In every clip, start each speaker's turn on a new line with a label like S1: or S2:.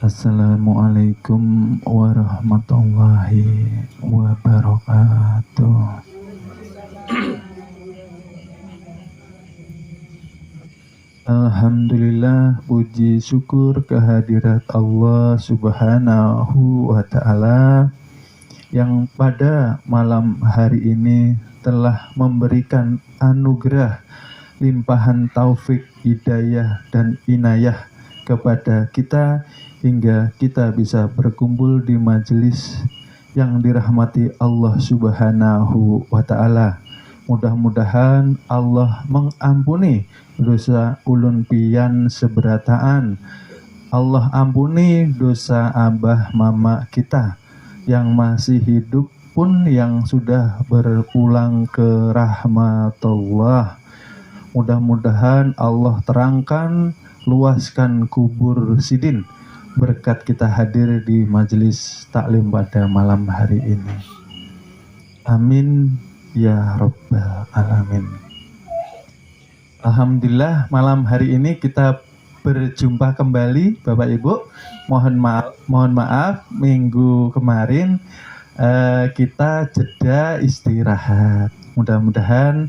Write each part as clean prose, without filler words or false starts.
S1: Assalamualaikum warahmatullahi wabarakatuh. Alhamdulillah, puji syukur kehadirat Allah Subhanahu wa Ta'ala yang pada malam hari ini telah memberikan anugerah limpahan taufik, hidayah, dan inayah kepada kita hingga kita bisa berkumpul di majelis yang dirahmati Allah Subhanahu wa Ta'ala. Mudah-mudahan Allah mengampuni dosa ulun pian seberataan. Allah ampuni dosa abah mama kita yang masih hidup pun yang sudah berpulang ke rahmatullah. Mudah-mudahan Allah terangkan, luaskan kubur sidin berkat kita hadir di majelis taklim pada malam hari ini. Amin ya rabbal alamin. Alhamdulillah, malam hari ini kita berjumpa kembali Bapak Ibu. Mohon maaf minggu kemarin kita jeda istirahat. Mudah-mudahan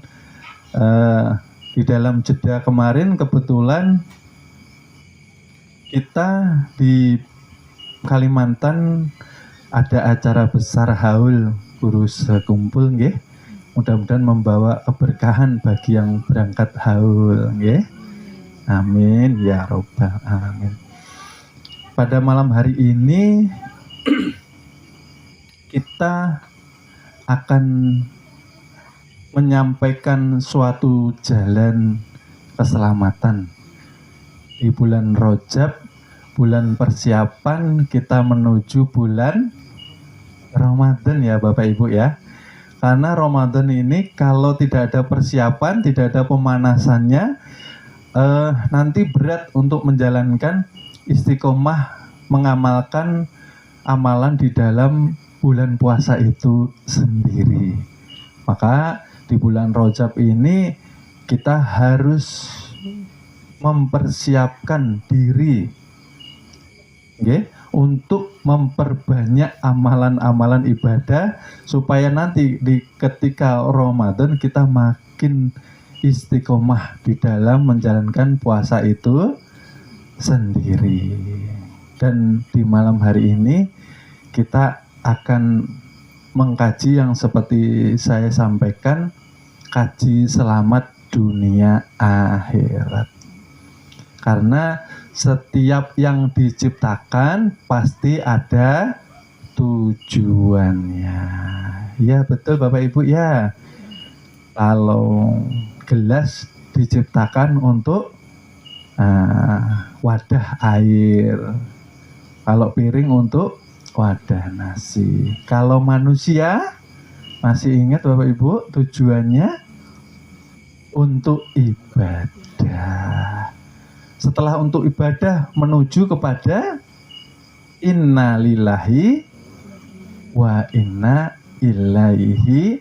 S1: di dalam jeda kemarin kebetulan kita di Kalimantan ada acara besar haul guru sekumpul nggih. Mudah-mudahan membawa keberkahan bagi yang berangkat haul nggih. Amin ya rabbal alamin. Pada malam hari ini kita akan menyampaikan suatu jalan keselamatan. Di bulan Rajab, bulan persiapan kita menuju bulan Ramadan ya Bapak Ibu ya. Karena Ramadan ini kalau tidak ada persiapan, tidak ada pemanasannya, nanti berat untuk menjalankan istiqomah mengamalkan amalan di dalam bulan puasa itu sendiri. Maka di bulan Rajab ini kita harus mempersiapkan diri untuk memperbanyak amalan-amalan ibadah supaya nanti ketika Ramadan kita makin istiqomah di dalam menjalankan puasa itu sendiri. Dan di malam hari ini kita akan mengkaji yang seperti saya sampaikan, kaji selamat dunia akhirat. Karena setiap yang diciptakan pasti ada tujuannya. Ya betul Bapak Ibu ya. Kalau gelas diciptakan untuk wadah air. Kalau piring untuk wadah nasi. Kalau manusia, masih ingat Bapak Ibu tujuannya? Untuk ibadah. Setelah untuk ibadah menuju kepada inna lillahi wa inna ilaihi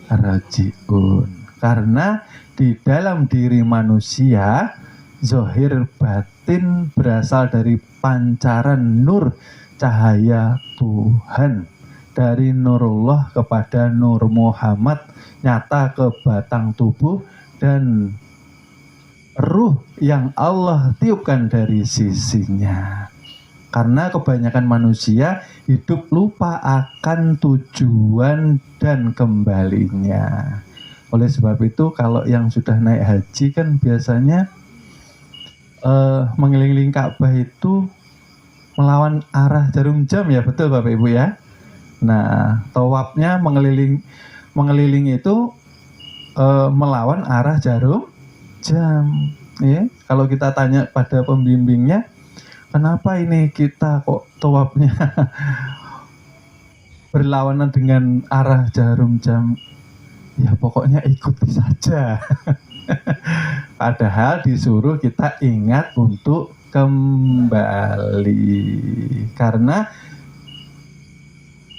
S1: rajiun. Karena di dalam diri manusia zahir batin berasal dari pancaran nur cahaya Tuhan, dari nurullah kepada nur Muhammad nyata ke batang tubuh dan ruh yang Allah tiupkan dari sisinya. Karena kebanyakan manusia hidup lupa akan tujuan dan kembalinya. Oleh sebab itu kalau yang sudah naik haji kan biasanya mengelilingi Ka'bah itu melawan arah jarum jam ya, betul Bapak Ibu ya. Nah, tawafnya mengeliling itu melawan arah jarum jam ya. Kalau kita tanya pada pembimbingnya, kenapa ini kita kok tawafnya berlawanan dengan arah jarum jam? Ya pokoknya ikuti saja. Padahal disuruh kita ingat untuk kembali. Karena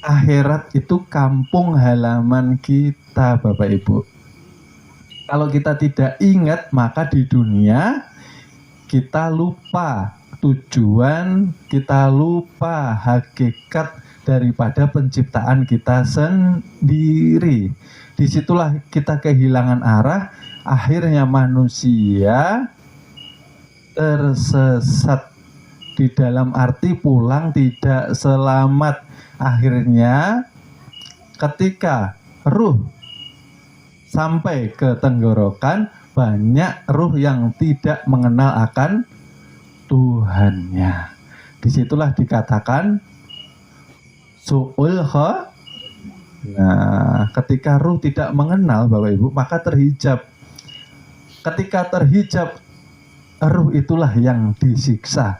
S1: akhirat itu kampung halaman kita Bapak Ibu. Kalau kita tidak ingat, maka di dunia kita lupa tujuan, kita lupa hakikat daripada penciptaan kita sendiri. Disitulah kita kehilangan arah, akhirnya manusia tersesat, di dalam arti pulang tidak selamat. Akhirnya ketika ruh sampai ke tenggorokan, banyak ruh yang tidak mengenal akan Tuhannya. Disitulah dikatakan su'ul kha. Nah, ketika ruh tidak mengenal Bapak Ibu, maka terhijab. Ketika terhijab, ruh itulah yang disiksa.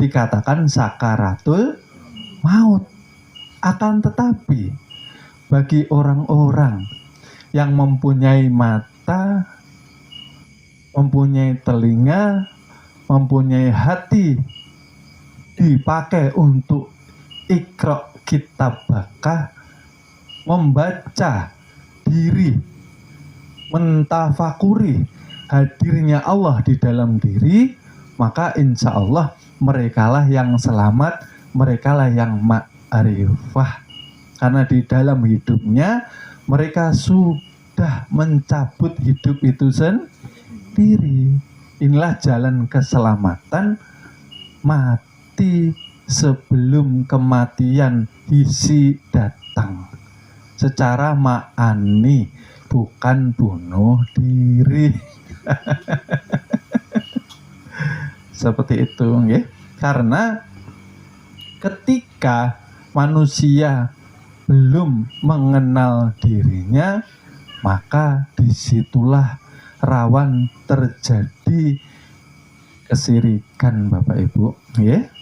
S1: Dikatakan sakaratul maut. Akan tetapi bagi orang-orang yang mempunyai mata, mempunyai telinga, mempunyai hati, dipakai untuk iqra kitabaka, membaca diri, mentafakuri hadirnya Allah di dalam diri, maka insya Allah merekalah yang selamat, merekalah yang ma'rifah. Karena di dalam hidupnya mereka sudah mencabut hidup itu sendiri. Inilah jalan keselamatan, mati sebelum kematian hisi datang. Secara ma'ani, bukan bunuh diri. Seperti itu, ya. Karena ketika manusia belum mengenal dirinya, maka disitulah rawan terjadi kesirikan Bapak Ibu, ya.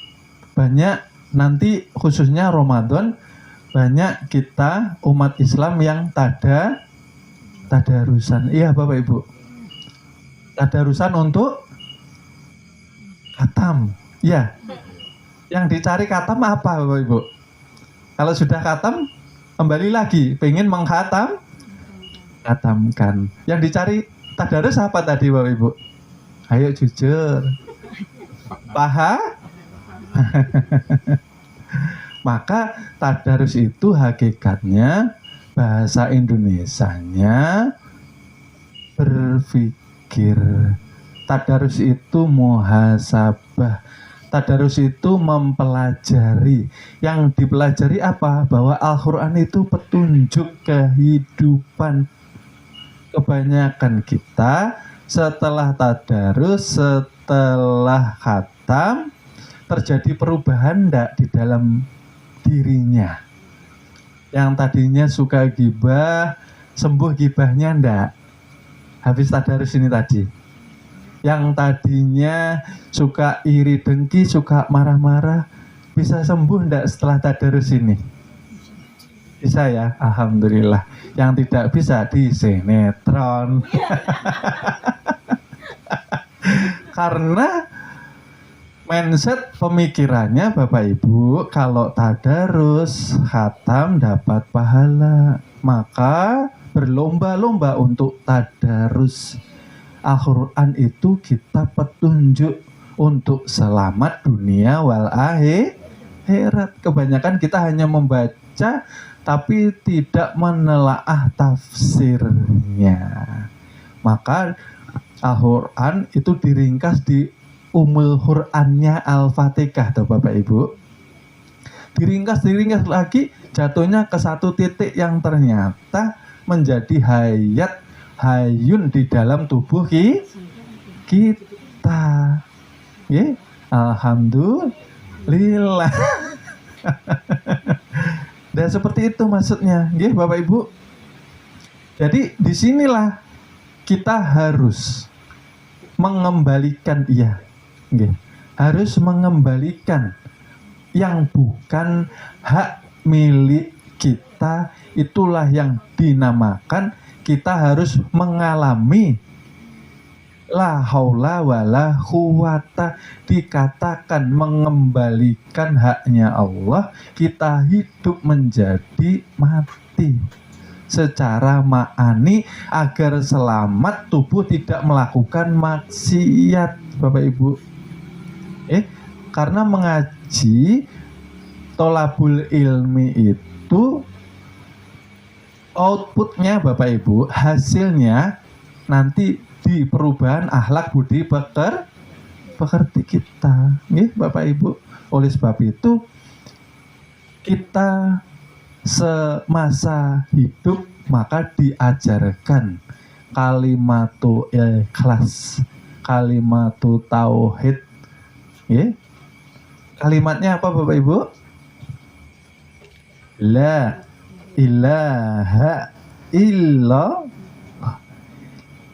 S1: Banyak nanti khususnya Ramadan, banyak kita umat Islam yang tadarusan. Iya Bapak Ibu, tadarusan untuk khatam. Ya, yang dicari khatam apa Bapak Ibu? Kalau sudah khatam, kembali lagi pengen khatamkan. Yang dicari tadarus apa tadi Bapak Ibu? Ayo jujur. Paha? Maka tadarus itu hakikatnya, bahasa Indonesianya berpikir. Tadarus itu muhasabah. Tadarus itu mempelajari. Yang dipelajari apa? Bahwa Al-Quran itu petunjuk kehidupan. Kebanyakan kita setelah tadarus, setelah khatam, terjadi perubahan enggak di dalam dirinya. Yang tadinya suka gibah, sembuh gibahnya enggak? Habis tadarus ini tadi. Yang tadinya suka iri dengki, suka marah-marah, bisa sembuh enggak setelah tadarus ini? Bisa ya, alhamdulillah. Yang tidak bisa di sinetron. Karena mindset pemikirannya Bapak Ibu, kalau tadarus khatam dapat pahala, maka berlomba-lomba untuk tadarus. Al-Quran itu kita petunjuk untuk selamat dunia wal akhirat. Kebanyakan kita hanya membaca tapi tidak menelaah tafsirnya. Maka Al-Quran itu diringkas di Ummul Qurannya Al-Fatihah, tuh Bapak Ibu. Diringkas lagi, jatuhnya ke satu titik yang ternyata menjadi hayun di dalam tubuh kita. Ya, alhamdulillah. Dan seperti itu maksudnya, ya Bapak Ibu. Jadi disinilah kita harus mengembalikan, harus mengembalikan yang bukan hak milik kita. Itulah yang dinamakan kita harus mengalami la haula wala quwata, dikatakan mengembalikan haknya Allah, kita hidup menjadi mati secara ma'ani agar selamat, tubuh tidak melakukan maksiat Bapak Ibu. Karena mengaji tolabul ilmi itu outputnya Bapak Ibu, hasilnya nanti di perubahan akhlak budi pekerti kita, Bapak Ibu. Oleh sebab itu kita semasa hidup maka diajarkan kalimatu ikhlas, kalimatu tauhid. Kalimatnya apa Bapak Ibu? La ilaha illallah.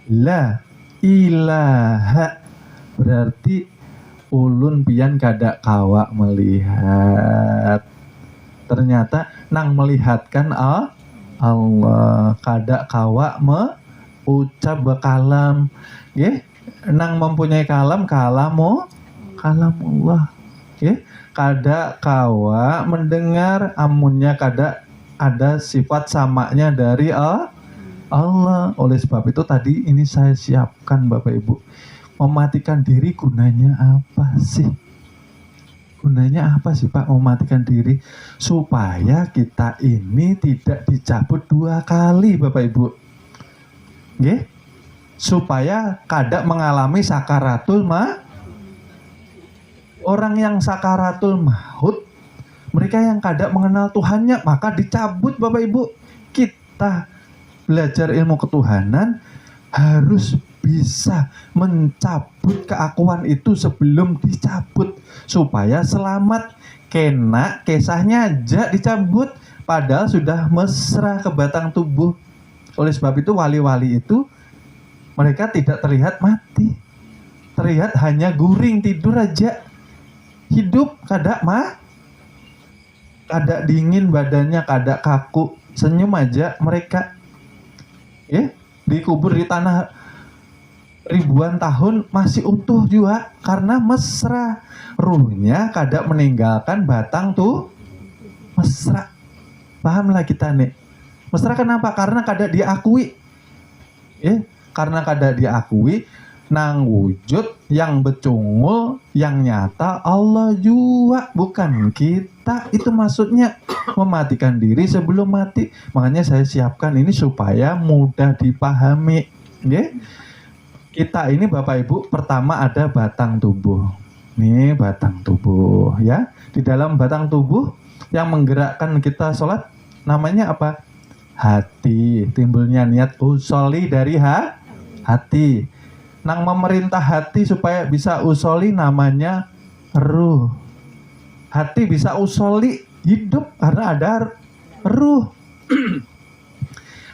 S1: La ilaha berarti ulun pian kada kawak melihat. Ternyata nang melihatkan Allah, kada kawak ucap bekalam, nang mempunyai kalam kalamullah, kada kawak mendengar amunnya kada ada sifat samanya dari Allah. Oleh sebab itu tadi ini saya siapkan Bapak Ibu, mematikan diri gunanya apa sih? Gunanya apa sih Pak mematikan diri? Supaya kita ini tidak dicabut 2 kali Bapak Ibu. Supaya kada mengalami sakaratul maut. Orang yang sakaratul maut, mereka yang kada mengenal Tuhannya, maka dicabut Bapak Ibu. Kita belajar ilmu ketuhanan harus bisa mencabut keakuan itu sebelum dicabut, supaya selamat. Kena kisahnya aja dicabut padahal sudah mesra ke batang tubuh. Oleh sebab itu wali-wali itu mereka tidak terlihat mati, terlihat hanya guring tidur aja, hidup kada kada dingin badannya, kada kaku, senyum aja mereka. Dikubur di tanah ribuan tahun masih utuh juga karena mesra. Ruhnya kada meninggalkan batang tuh mesra. Pahamlah kita nih. Mesra kenapa? Karena kada diakui. Karena kada diakui, nang wujud yang becungul, yang nyata Allah juga, bukan kita. Itu maksudnya mematikan diri sebelum mati. Makanya saya siapkan ini supaya mudah dipahami. Kita ini Bapak Ibu, pertama ada batang tubuh. Nih batang tubuh ya. Di dalam batang tubuh yang menggerakkan kita sholat namanya apa? Hati. Timbulnya niat usoli dari hati. Nang memerintah hati supaya bisa usoli namanya ruh. Hati bisa usoli hidup karena ada ruh.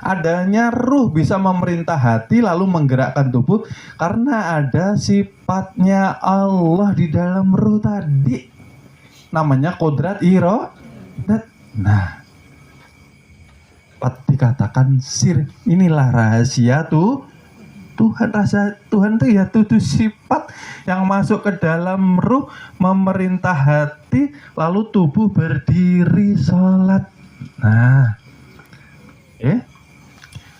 S1: Adanya ruh bisa memerintah hati lalu menggerakkan tubuh karena ada sifatnya Allah di dalam ruh tadi, namanya kodrat irodat. Nah, dikatakan sir, inilah rahasia Tuhan. Rasa Tuhan itu ya 7 sifat yang masuk ke dalam ruh, memerintah hati, lalu tubuh berdiri sholat. Nah,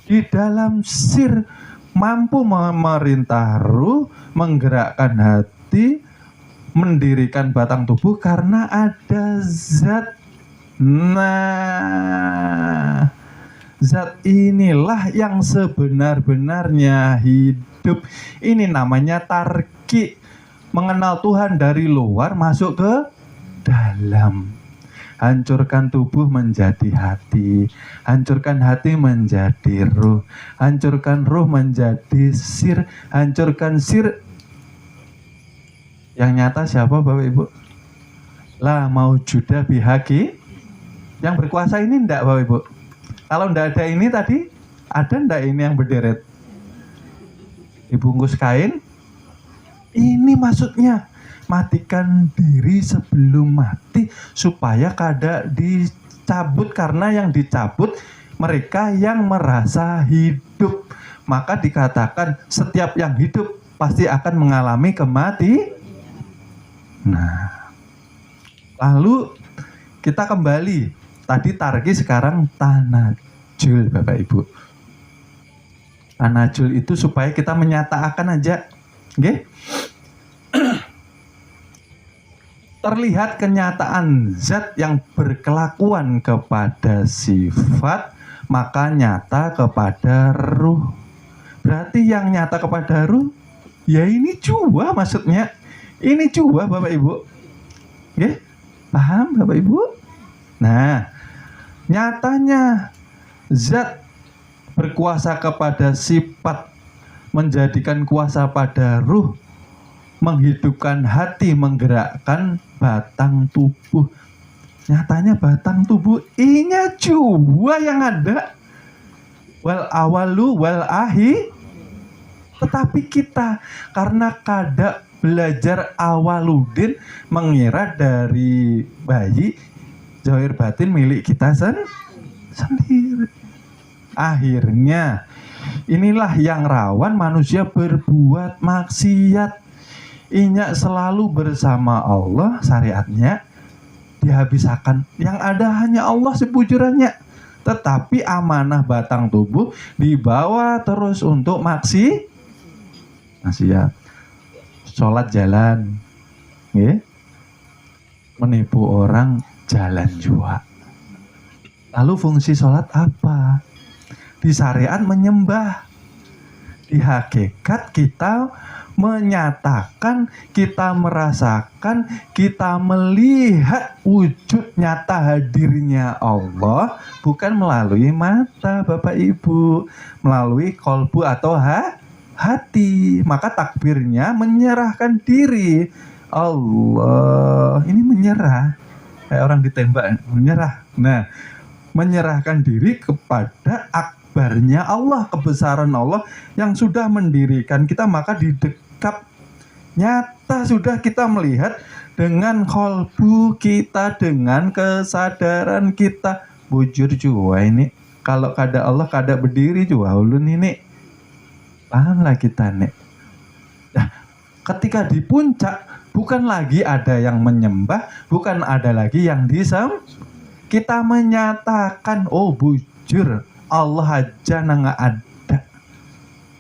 S1: di dalam sir mampu memerintah ruh, menggerakkan hati, mendirikan batang tubuh karena ada zat. Nah, zat inilah yang sebenar-benarnya hidup. Ini namanya tarki, mengenal Tuhan dari luar masuk ke dalam. Hancurkan tubuh menjadi hati, hancurkan hati menjadi ruh, hancurkan ruh menjadi sir, hancurkan sir. Yang nyata siapa Bapak Ibu? La maujuda bihaqi. Yang berkuasa ini ndak Bapak Ibu? Kalau ndak ada ini tadi, ada ndak ini yang berderet? Dibungkus kain. Ini maksudnya matikan diri sebelum mati supaya kada dicabut, karena yang dicabut mereka yang merasa hidup. Maka dikatakan setiap yang hidup pasti akan mengalami kematian. Nah, lalu kita kembali tadi targi, sekarang tanajul Bapak Ibu. Tanajul itu supaya kita menyatakan aja, terlihat kenyataan zat yang berkelakuan kepada sifat, maka nyata kepada ruh. Berarti yang nyata kepada ruh, ya ini jua maksudnya. Ini jua Bapak Ibu. Oke? Paham Bapak Ibu? Nah, nyatanya zat berkuasa kepada sifat, menjadikan kuasa pada ruh, menghidupkan hati, menggerakkan batang tubuh. Nyatanya batang tubuh inya jua yang ada. Wal awalu wal ahi. Tetapi kita karena kada belajar awaludin, mengira dari bayi zahir batin milik kita sendiri. Akhirnya inilah yang rawan manusia berbuat maksiat. Inya selalu bersama Allah, syariatnya dihabiskan. Yang ada hanya Allah sebujurannya. Tetapi amanah batang tubuh dibawa terus untuk maksiat. Sholat jalan, menipu orang jalan juga. Lalu fungsi sholat apa? Di syariat menyembah. Di hakikat kita menyatakan, kita merasakan, kita melihat wujud nyata hadirnya Allah, bukan melalui mata Bapak Ibu, melalui kolbu atau hati. Maka takbirnya menyerahkan diri. Allah, ini menyerah kayak orang ditembak, menyerah. Nah, menyerahkan diri kepada akbarnya Allah, kebesaran Allah yang sudah mendirikan kita. Maka di dekat nyata sudah kita melihat dengan kolbu kita, dengan kesadaran kita. Bujur juga ini, kalau kada Allah kada berdiri juga ulun ini. Pahamlah kita nek. Nah, ketika di puncak bukan lagi ada yang menyembah, bukan ada lagi yang kita menyatakan, oh bujur Allah aja nggak ada.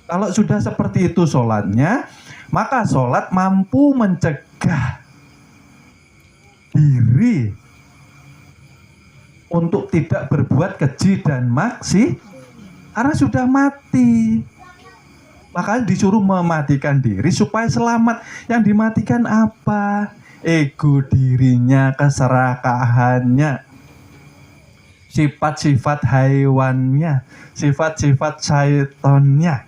S1: Kalau sudah seperti itu sholatnya, maka sholat mampu mencegah diri untuk tidak berbuat keji dan maksiat, karena sudah mati. Makanya disuruh mematikan diri supaya selamat. Yang dimatikan apa? Ego dirinya, keserakahannya, sifat-sifat haiwannya, sifat-sifat syaitonnya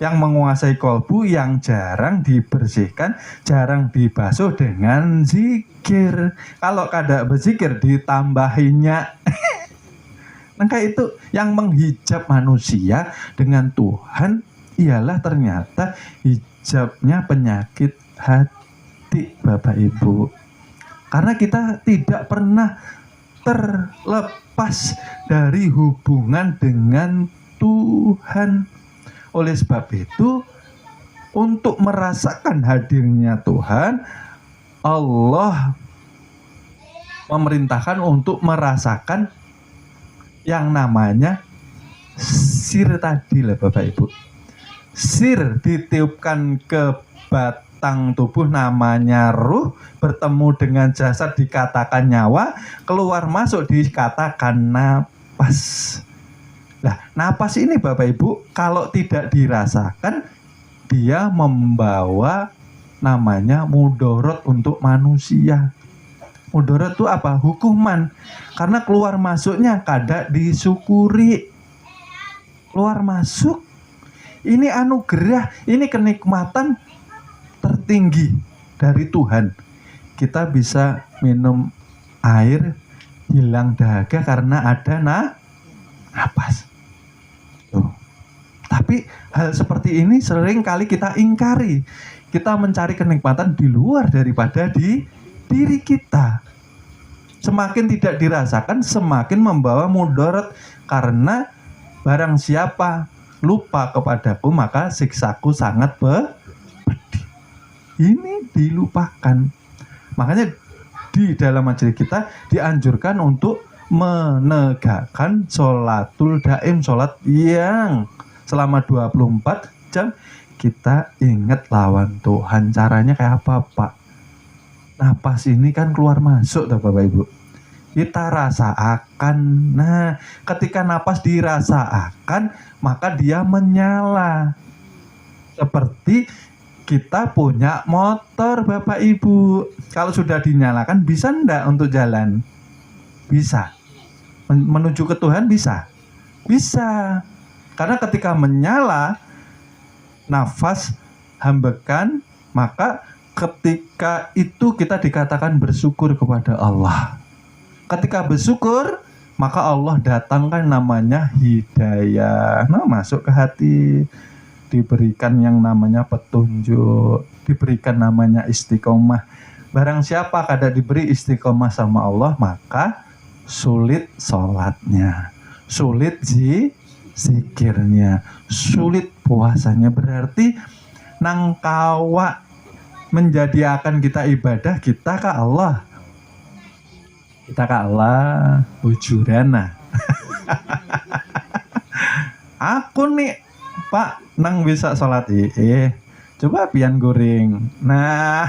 S1: yang menguasai kolbu, yang jarang dibersihkan, jarang dibasuh dengan zikir. Kalau kada berzikir ditambahinya. Maka itu yang menghijab manusia dengan Tuhan ialah ternyata hijabnya penyakit hati Bapak Ibu. Karena kita tidak pernah terlepas dari hubungan dengan Tuhan. Oleh sebab itu, untuk merasakan hadirnya Tuhan, Allah memerintahkan untuk merasakan yang namanya sir tadi lah Bapak Ibu. Sir ditiupkan ke batang tubuh namanya ruh, bertemu dengan jasad dikatakan nyawa, keluar masuk dikatakan napas. Nah, napas ini Bapak Ibu kalau tidak dirasakan, dia membawa namanya mudorot untuk manusia. Mudorot itu apa? Hukuman. Karena keluar masuknya kada disyukuri. Keluar masuk, ini anugerah, ini kenikmatan tertinggi dari Tuhan. Kita bisa minum air, hilang dahaga karena ada napas. Tuh. Tapi hal seperti ini sering kali kita ingkari. Kita mencari kenikmatan di luar daripada di diri kita. Semakin tidak dirasakan, semakin membawa mudarat. Karena barang siapa lupa kepadaku, maka siksaku sangat pedih. Ini dilupakan. Makanya di dalam majelis kita dianjurkan untuk menegakkan sholatul daim, sholat yang selama 24 jam kita ingat lawan Tuhan. Caranya kayak apa Pak? napas ini kan keluar masuk toh Bapak Ibu. Kita rasakan. Nah, ketika napas dirasakan, maka dia menyala. Seperti kita punya motor Bapak Ibu. Kalau sudah dinyalakan, bisa enggak untuk jalan? Bisa. Menuju ke Tuhan bisa? Bisa. Karena ketika menyala, nafas hambakan, maka ketika itu kita dikatakan bersyukur kepada Allah. Ketika bersyukur, maka Allah datangkan namanya hidayah. Nah, masuk ke hati, diberikan yang namanya petunjuk, diberikan namanya istiqomah. Barang siapa kada diberi istiqomah sama Allah, maka sulit sholatnya, sulit zikirnya, sulit puasanya. Berarti nang kawa menjadi akan kita ibadah kita ke Allah. Kita ke Allah bujurana. Aku nih Pak nang bisa sholat coba pian goreng. Nah,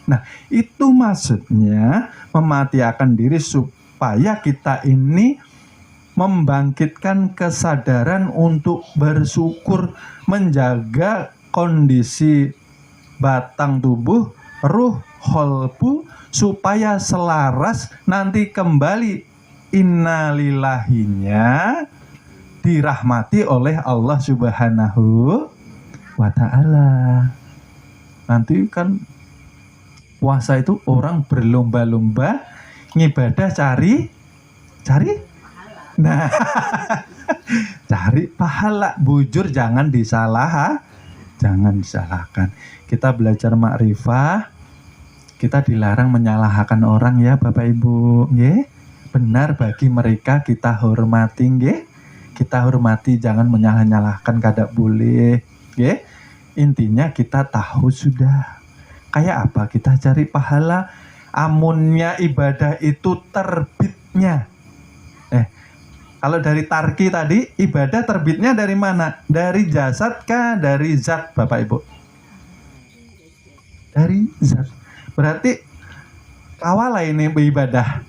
S1: nah itu maksudnya mematiakan diri supaya kita ini membangkitkan kesadaran untuk bersyukur, menjaga kondisi batang tubuh, ruh, holbu, supaya selaras nanti kembali innalillahinya dirahmati oleh Allah Subhanahu wa ta'ala. Nanti kan puasa itu orang berlomba-lomba ngibadah cari nah cari pahala. Bujur jangan disalahkan. Kita belajar makrifah, kita dilarang menyalahkan orang ya Bapak Ibu, nggih. Benar bagi mereka kita hormati, nggih. Kita hormati, jangan menyalah-nyalahkan, kada boleh, nggih. Intinya kita tahu sudah kayak apa kita cari pahala. Amunnya ibadah itu terbitnya. Kalau dari tarki tadi, ibadah terbitnya dari mana? Dari jasad kah? Dari zat Bapak Ibu? Dari zat. Berarti kawalah ini beribadah.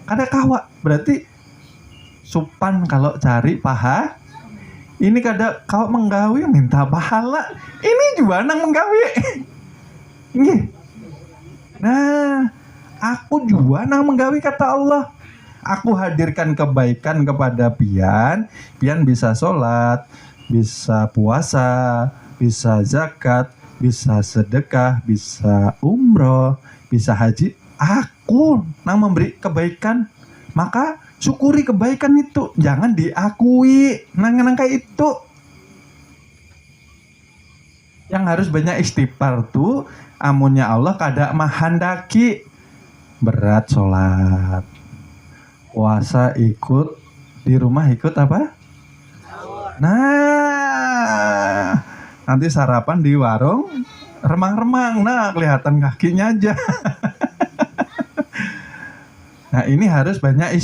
S1: Kada kawa. Berarti supan kalau cari paha. Ini kada kawa menggawi minta pahala. Ini juga nang menggawi. Nggih. Nah, aku juga nang menggawi kata Allah. Aku hadirkan kebaikan kepada pian bisa sholat, bisa puasa, bisa zakat, bisa sedekah, bisa umroh, bisa haji. Aku nang memberi kebaikan, maka syukuri kebaikan itu, jangan diakui nang kayak itu. Yang harus banyak istighfar tuh amunnya Allah kada mahandaki berat sholat. Puasa ikut, di rumah ikut apa? Nah, nanti sarapan di warung remang-remang. Nah, kelihatan kakinya aja. Nah, ini harus banyak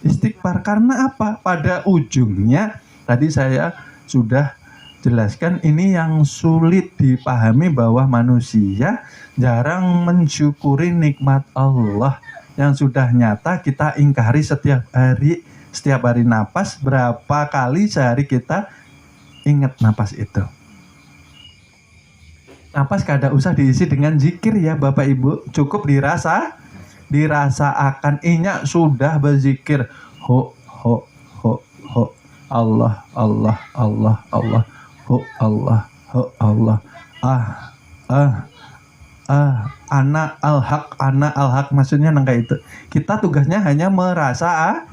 S1: istighfar. Karena apa? Pada ujungnya, tadi saya sudah jelaskan, ini yang sulit dipahami bahwa manusia jarang mensyukuri nikmat Allah yang sudah nyata kita ingkari setiap hari napas. Berapa kali sehari kita ingat napas itu? Napas kada usah diisi dengan zikir ya Bapak Ibu, cukup dirasaakan. Inya sudah berzikir ho Allah Allah Allah Allah ho Allah ho Allah anak al-haq maksudnya nangka itu. Kita tugasnya hanya merasa.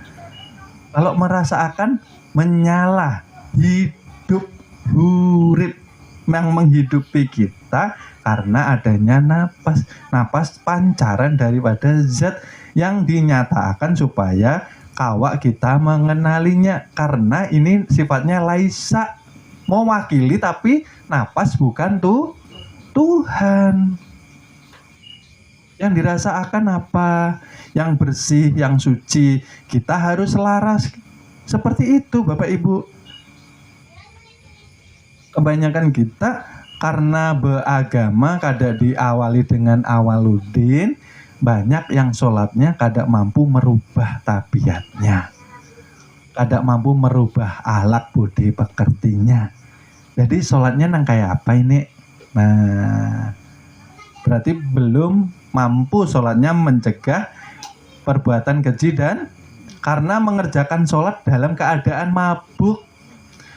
S1: Kalau merasakan menyala, hidup, hurip, yang menghidupi kita karena adanya napas pancaran daripada zat yang dinyatakan supaya kawak kita mengenalinya. Karena ini sifatnya laisa, mewakili, tapi napas bukan Tuhan. Yang dirasakan apa? Yang bersih, yang suci. Kita harus selaras seperti itu Bapak Ibu. Kebanyakan kita karena beragama kada diawali dengan awaludin, banyak yang sholatnya kada mampu merubah tabiatnya, kada mampu merubah akhlak budi pekertinya. Jadi sholatnya nang kayak apa ini? Nah, berarti belum mampu sholatnya mencegah perbuatan keji dan karena mengerjakan sholat dalam keadaan mabuk.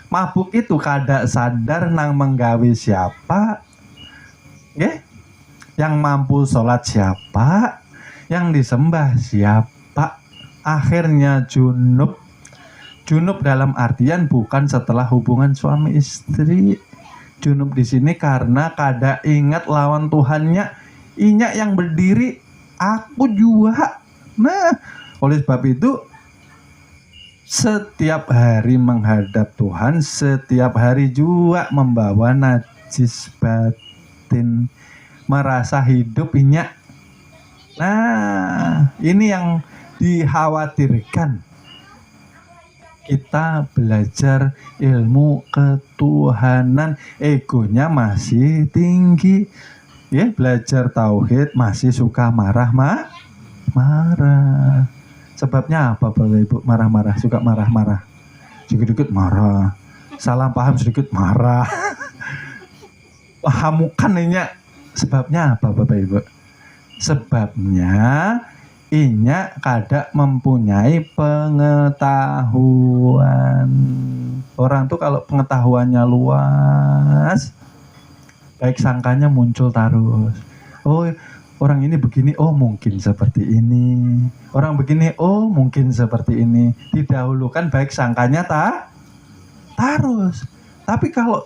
S1: Mabuk itu kada sadar nang menggawe siapa, yang mampu sholat siapa, yang disembah siapa. Akhirnya junub. Junub dalam artian bukan setelah hubungan suami istri. Junub di sini karena kada ingat lawan Tuhannya. Inya yang berdiri, aku juga. Nah, oleh sebab itu setiap hari menghadap Tuhan, setiap hari juga membawa najis batin, merasa hidup inya. Nah, ini yang dikhawatirkan. Kita belajar ilmu ketuhanan, egonya masih tinggi. Ya, belajar tauhid masih suka marah. Sebabnya apa Bapak Ibu marah-marah, suka marah-marah? Sedikit-sedikit marah. Salah paham sedikit marah. Pahamukan ini. Sebabnya apa Bapak Ibu? Sebabnya inya kada mempunyai pengetahuan. Orang tuh kalau pengetahuannya luas, baik sangkanya muncul terus. Oh, orang ini begini, oh mungkin seperti ini. Orang begini, oh mungkin seperti ini. Didahulukan baik sangkanya terus. Tapi kalau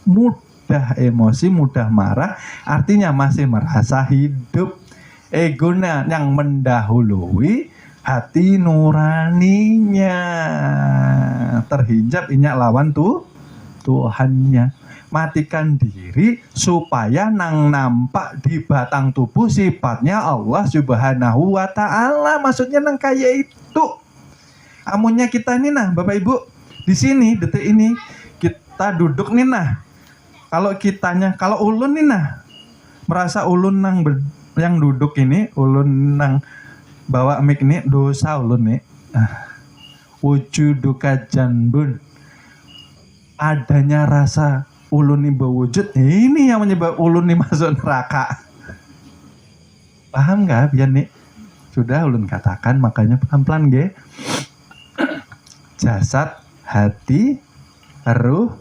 S1: mudah emosi, mudah marah, artinya masih merasa hidup. Egonya yang mendahului hati nuraninya, terhijab inyak lawan Tuhannya. Matikan diri supaya nang nampak di batang tubuh sifatnya Allah Subhanahu wa ta'ala. Maksudnya nang kayak itu. Amunnya kita ini nah Bapak Ibu, di sini detik ini kita duduk nih nah. Kalau ulun nih nah merasa ulun nang yang duduk ini, ulun nang bawa mic ini dosa ulun nih. Wujuduka janbun, adanya rasa ulun ini berwujud, ini yang menyebab ulun ini masuk neraka. Paham gak biar nih? Sudah ulun katakan, makanya pelan-pelan ge. Jasad, hati, ruh,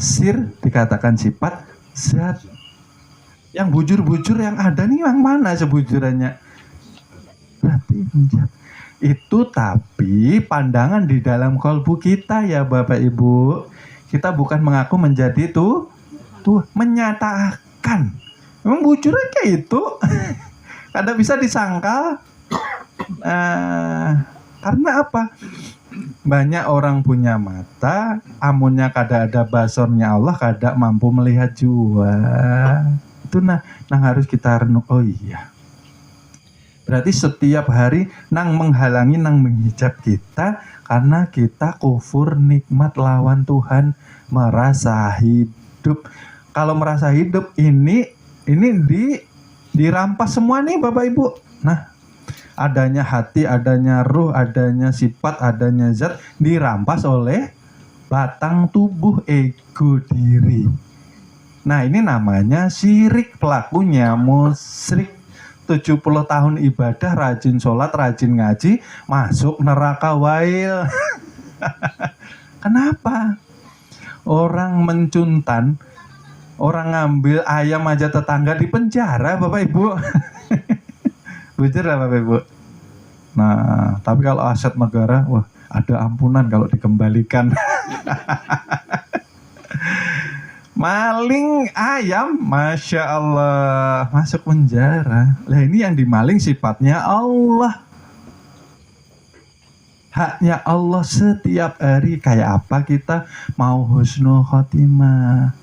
S1: sir dikatakan sifat, zat. Yang bujur-bujur yang ada nih yang mana sebujurannya? Berarti itu, tapi pandangan di dalam kalbu kita ya Bapak Ibu. Kita bukan mengaku menjadi tuh menyatakan. Memang bujurnya kayak itu. Kada bisa disangkal. Karena apa? Banyak orang punya mata, amunnya kada ada basornya Allah, kada mampu melihat jua. Itu nah harus kita renung. Oh iya, berarti setiap hari nang menghalangi, nang menghijab kita karena kita kufur nikmat lawan Tuhan, merasa hidup. Kalau merasa hidup ini dirampas semua nih Bapak Ibu. Nah, adanya hati, adanya ruh, adanya sifat, adanya zat dirampas oleh batang tubuh ego diri. Nah, ini namanya syirik, pelakunya musyrik. 70 tahun ibadah, rajin sholat, rajin ngaji, masuk neraka wail. Kenapa? Orang mencuntan, orang ngambil ayam aja tetangga di penjara Bapak Ibu. Bujur lah Bapak Ibu. Nah, tapi kalau aset negara, wah ada ampunan kalau dikembalikan. Maling ayam, Masya Allah, masuk penjara. Lah ini yang dimaling sifatnya Allah. Haknya Allah setiap hari. Kayak apa kita mau husnul khotimah.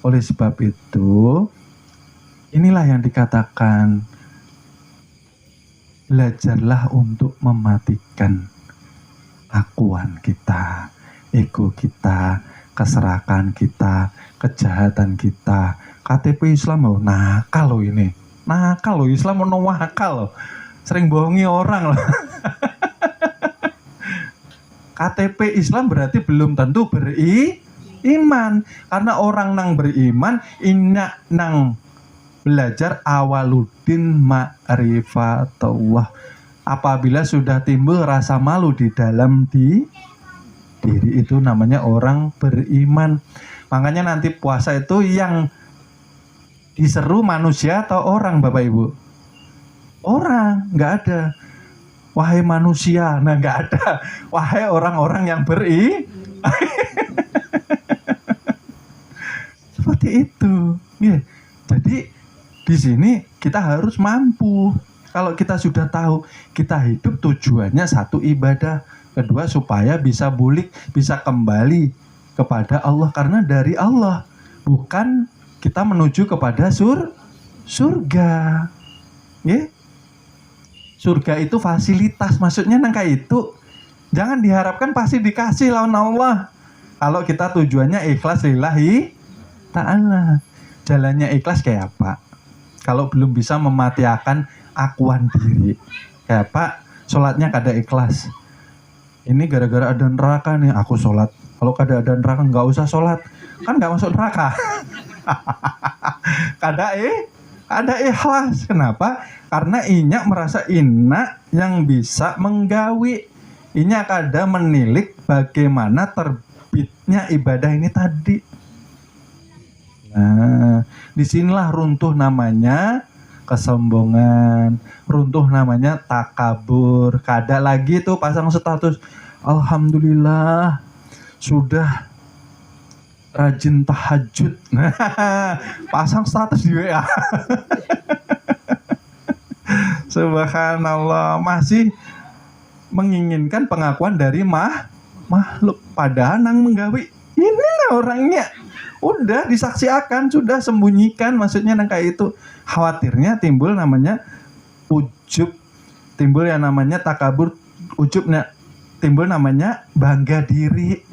S1: Oleh sebab itu, inilah yang dikatakan, belajarlah untuk mematikan akuan kita, ego kita, keserakan kita, kejahatan kita. KTP Islam loh, nakal loh ini. Nakal loh, Islam mau nakal loh. Sering bohongi orang loh. KTP Islam berarti belum tentu beriman. Karena orang nang beriman, inyak nang belajar awaludin ma'rifatullah. Apabila sudah timbul rasa malu di dalam diri itu namanya orang beriman. Makanya nanti puasa itu yang diseru manusia atau orang, Bapak Ibu? Orang, nggak ada. Wahai manusia, nah nggak ada. Wahai orang-orang yang seperti itu. Yeah. Jadi di sini kita harus mampu. Kalau kita sudah tahu kita hidup tujuannya satu ibadah, kedua supaya bisa bulik, bisa kembali kepada Allah karena dari Allah, bukan kita menuju kepada surga. Yeah. Surga itu fasilitas, maksudnya nangka itu jangan diharapkan pasti dikasih lawan Allah. Kalau kita tujuannya ikhlas lillahi ta'ala. Jalannya ikhlas kayak apa? Kalau belum bisa mematiakan akuan diri. Kayak apa? Sholatnya kada ikhlas. Ini gara-gara ada neraka nih aku sholat. Kalau kada ada neraka nggak usah sholat. Kan nggak masuk neraka. Ada ikhlas. Kenapa? Karena Inya merasa Ina yang bisa menggawi. Inya kada menilik bagaimana terbitnya ibadah ini tadi. Nah, disinilah runtuh namanya kesombongan, runtuh namanya takabur. Kada lagi tuh pasang status, alhamdulillah sudah rajin tahajud. Pasang status di WA. Subhanallah, masih menginginkan pengakuan dari makhluk. Padahal nang menggawi inilah orangnya. Udah disaksikan, sudah sembunyikan, maksudnya nang kayak itu. Khawatirnya timbul namanya ujub, timbul yang namanya takabur, ujubnya timbul namanya bangga diri.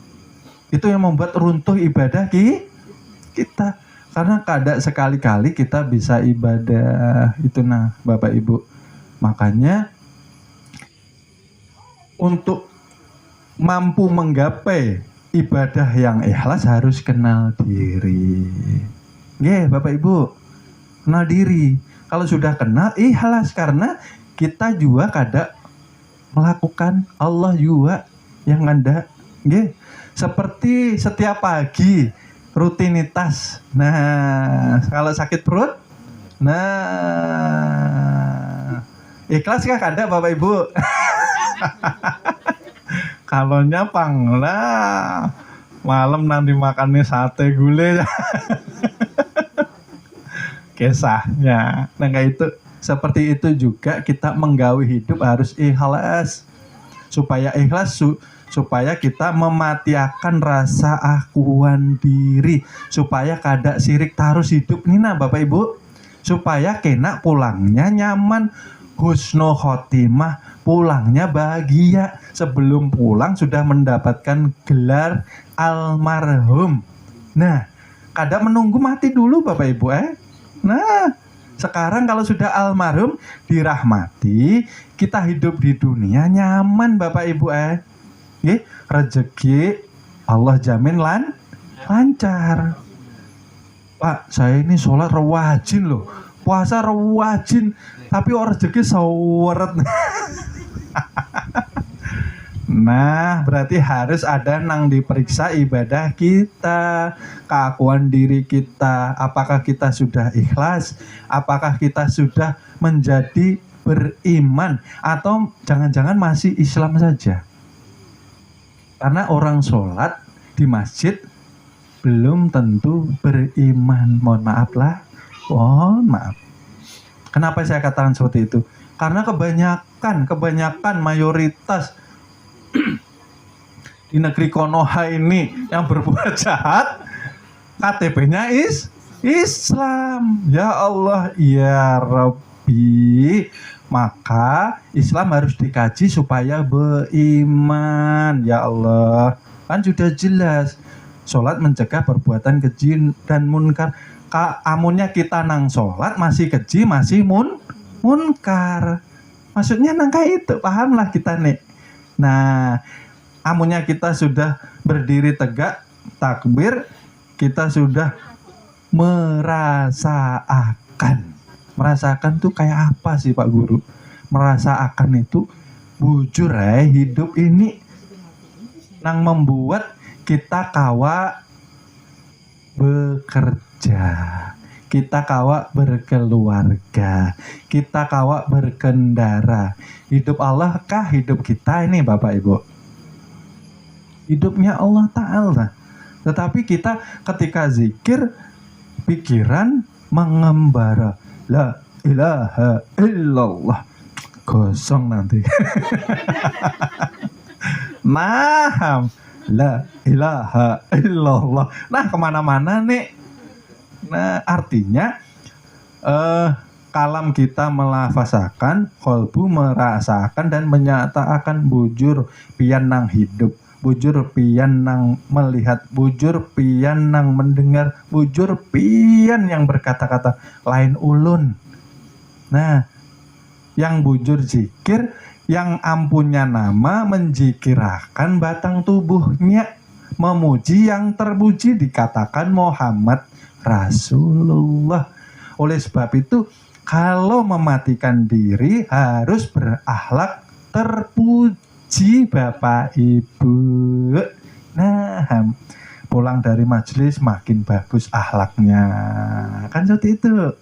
S1: Itu yang membuat runtuh ibadah kita. Karena kada sekali-kali kita bisa ibadah. Itu nah Bapak Ibu. Makanya untuk mampu menggapai ibadah yang ikhlas harus kenal diri. Nggih, Bapak Ibu. Kenal diri. Kalau sudah kenal ikhlas karena kita juga kada melakukan, Allah juga yang ada. Nggih. Seperti setiap pagi rutinitas. Nah, kalau sakit perut, nah ikhlas kah kada Bapak Ibu? Kalonya panglah malam nanti makannya sate gulai. Kisahnya. Nah kayak itu, seperti itu juga kita menggawi hidup harus ikhlas. Supaya ikhlas supaya kita mematiakan rasa akuan diri, supaya kada sirik tarus hidup nina Bapak Ibu, supaya kena pulangnya nyaman, husnul khotimah, pulangnya bahagia, sebelum pulang sudah mendapatkan gelar almarhum. Nah, kada menunggu mati dulu Bapak Ibu Nah, sekarang kalau sudah almarhum dirahmati, kita hidup di dunia nyaman Bapak Ibu rezeki Allah jamin lancar. Pak, saya ini sholat rewajin loh, puasa rewajin, tapi orang rezeki saweret. Nah, berarti harus ada nang diperiksa ibadah kita, keakuan diri kita. Apakah kita sudah ikhlas? Apakah kita sudah menjadi beriman? Atau jangan-jangan masih Islam saja? Karena orang sholat di masjid belum tentu beriman. Mohon maaf lah. Mohon maaf. Kenapa saya katakan seperti itu? Karena kebanyakan mayoritas di negeri Konoha ini yang berbuat jahat, KTP-nya Islam. Ya Allah, ya Rabbi. Maka Islam harus dikaji supaya beriman. Ya Allah, kan sudah jelas Sholat mencegah perbuatan keji dan munkar. Amunnya kita nang sholat masih keji, masih munkar. Maksudnya nang kayak itu, pahamlah kita nih. Nah, amunnya kita sudah berdiri tegak, takbir, kita sudah merasakan tuh kayak apa sih Pak Guru? Merasakan itu bujur hidup ini nang membuat kita kawa bekerja, kita kawa berkeluarga, kita kawa berkendara. Hidup Allah kah hidup kita ini Bapak Ibu? Hidupnya Allah Ta'ala. Tetapi kita ketika zikir, pikiran mengembara. La ilaha illallah. Gosong nanti. Nah, la ilaha illallah. Nah, kemana-mana nih. Nah, artinya kalam kita melafasakan, kolbu merasakan dan menyatakan bujur pian nang hidup, bujur pian nang melihat, bujur pian nang mendengar, bujur pian yang berkata-kata lain ulun. Nah, yang bujur zikir, yang ampunya nama menjikirakan batang tubuhnya, memuji yang terpuji dikatakan Muhammad Rasulullah. Oleh sebab itu, kalau mematikan diri harus berakhlak terpuji Bapak Ibu. Nah, pulang dari majelis makin bagus akhlaknya. Kan seperti itu.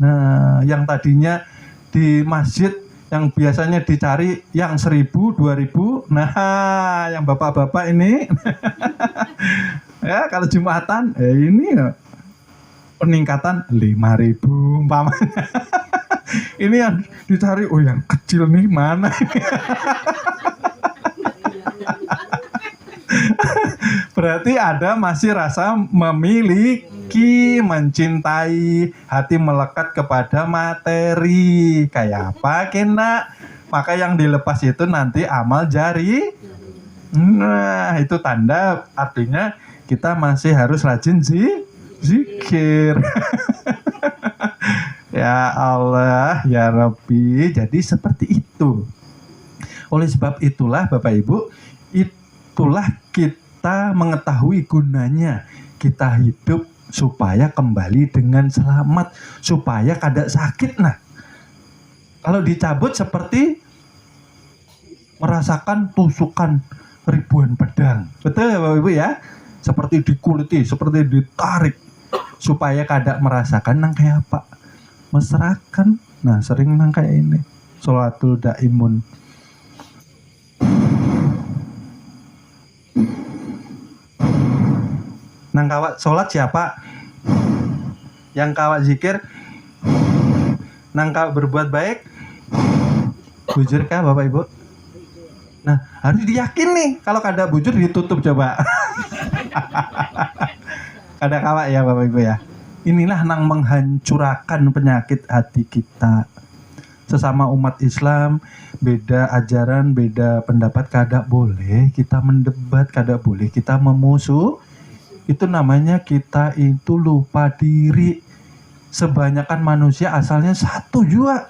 S1: Nah, yang tadinya di masjid yang biasanya dicari yang 1.000, 2.000, nah yang bapak-bapak ini ya kalau Jumatan ini ya, peningkatan 5.000 umpamanya. Ini yang dicari, oh yang kecil nih mana ini? Berarti ada masih rasa memiliki, mencintai, hati melekat kepada materi. Kayak apa kena? Maka yang dilepas itu nanti amal jari. Nah, itu tanda artinya kita masih harus rajin zikir. Ya Allah, ya Rabbi. Jadi seperti itu. Oleh sebab itulah Bapak Ibu, itulah kita mengetahui gunanya kita hidup supaya kembali dengan selamat, supaya kada sakit. Nah, kalau dicabut seperti merasakan tusukan ribuan pedang. Betul ya Bapak Ibu ya? Seperti dikuliti, seperti ditarik, supaya kada merasakan nang kayak apa? Mesrakan. Nah, sering nang kayak ini. Sholatul daimun. Nang kawat sholat siapa? Yang kawat zikir? Nang kawat berbuat baik? Bujur kah Bapak Ibu? Nah, harus diyakin nih. Kalau kada bujur ditutup coba. Kada kawat ya Bapak Ibu ya. Inilah nang menghancurkan penyakit hati kita. Sesama umat Islam, beda ajaran, beda pendapat, kada boleh kita mendebat, kada boleh kita memusuh. Itu namanya kita itu lupa diri. Sebanyakan manusia asalnya satu jua.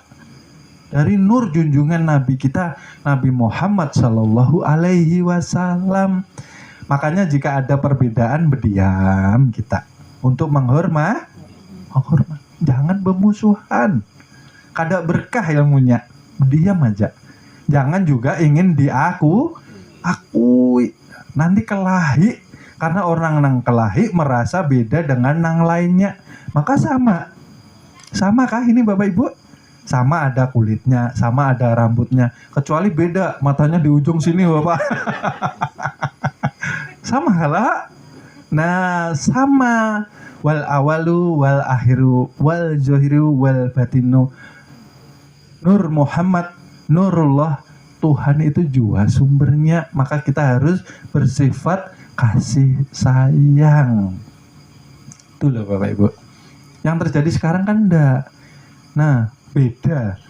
S1: Dari nur junjungan Nabi kita, Nabi Muhammad Sallallahu Alaihi Wasallam. Makanya jika ada perbedaan, berdiam kita. Untuk menghormat. Jangan bermusuhan. Kada berkah ilmunya. Berdiam aja. Jangan juga ingin akui. Nanti kelahi. Karena orang nang kelahi merasa beda dengan nang lainnya. Maka sama. Sama kah ini Bapak Ibu? Sama ada kulitnya, sama ada rambutnya. Kecuali beda, matanya di ujung sini Bapak. Sama kalah. Nah, sama. Wal awalu, wal akhiru, wal zohiru, wal batinu. Nur Muhammad, Nurullah. Tuhan itu jua sumbernya. Maka kita harus bersifat kasih sayang. Itu loh Bapak Ibu. Yang terjadi sekarang kan enggak. Nah, beda.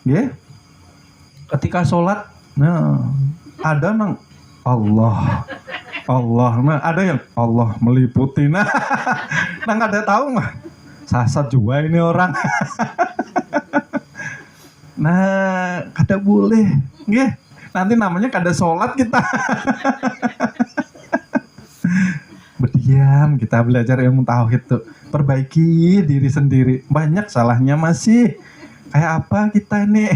S1: Ya. Ketika sholat, nah, ada nang Allah. Allah, nah ada yang Allah meliputi. Nah, nggak ada tahu mah. Sasat juga ini orang. Nah, kada boleh. Nggih. Nanti namanya kada sholat kita. Berdiam, kita belajar ilmu tauhid tuh. Perbaiki diri sendiri. Banyak salahnya masih. Kayak apa kita ini?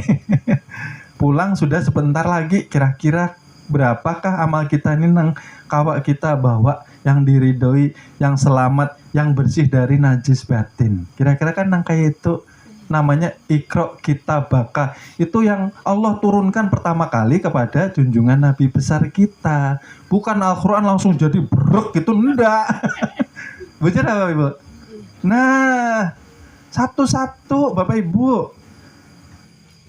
S1: Pulang sudah sebentar lagi, kira-kira berapakah amal kita ini nang kawak kita bawa yang diridhoi, yang selamat, yang bersih dari najis batin. Kira-kira kan nang kayak itu namanya Iqra kitabaka. Itu yang Allah turunkan pertama kali kepada junjungan Nabi besar kita. Bukan Al-Quran langsung jadi brek gitu, enggak. Betul apa Ibu? Nah, satu-satu Bapak Ibu.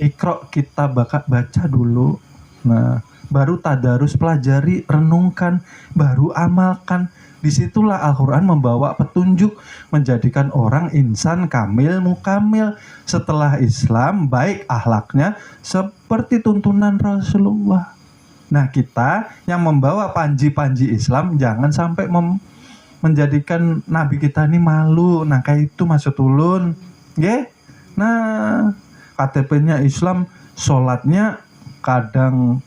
S1: Iqra kitabaka, baca dulu. Nah, baru tadarus, pelajari, renungkan, baru amalkan. Disitulah Al-Quran membawa petunjuk, menjadikan orang insan kamil mukamil. Setelah Islam, baik akhlaknya seperti tuntunan Rasulullah. Nah, kita yang membawa panji-panji Islam jangan sampai menjadikan Nabi kita ini malu. Nah, kayak itu maksud ulun. Nggih? Nah, KTP-nya Islam, sholatnya kadang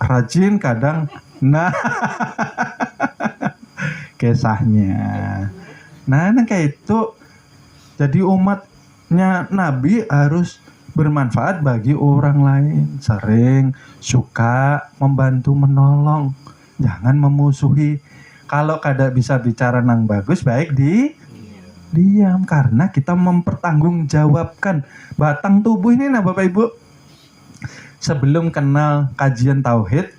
S1: rajin, kadang nah kisahnya. Nah, kayak itu. Jadi umatnya Nabi harus bermanfaat bagi orang lain. Sering suka membantu menolong. Jangan memusuhi. Kalau kada bisa bicara nang bagus, baik diam, karena kita mempertanggungjawabkan batang tubuh ini. Nah Bapak Ibu, sebelum kenal kajian tauhid,